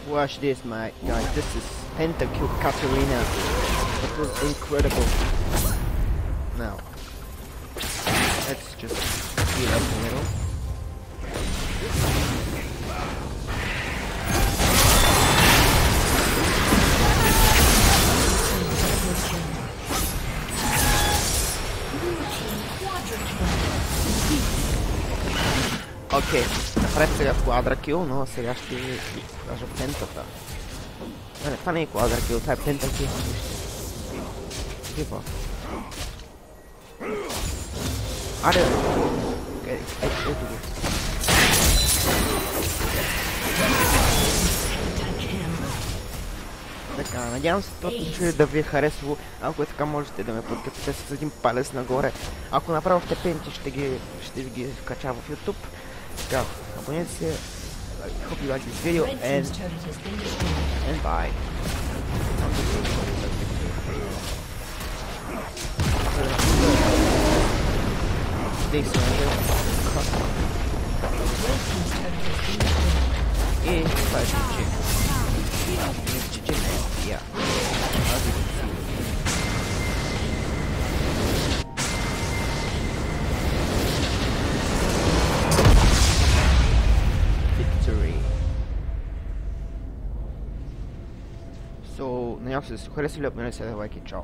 Watch this, my guys. This is Pentakill Katarina. It was incredible. Now, let's just speed up a little. Ok, напред сега quadra kill, но сега ще ви кажа пентата. Не, това не е quadra kill, това е pentakill. Типа. Аре, ето го. Така, надявам се това да ви е харесало. Ако е така, можете да ме подкрепите с един палец нагоре. Ако направихте пенти, ще ви ги вкача в YouTube. Така, абонирайте се. Hope you like this video and bye. This one will cut. And try to check. Yeah. As you can see. Victory. So, надявам се да се харесали, абонирайте се, лайк и чао.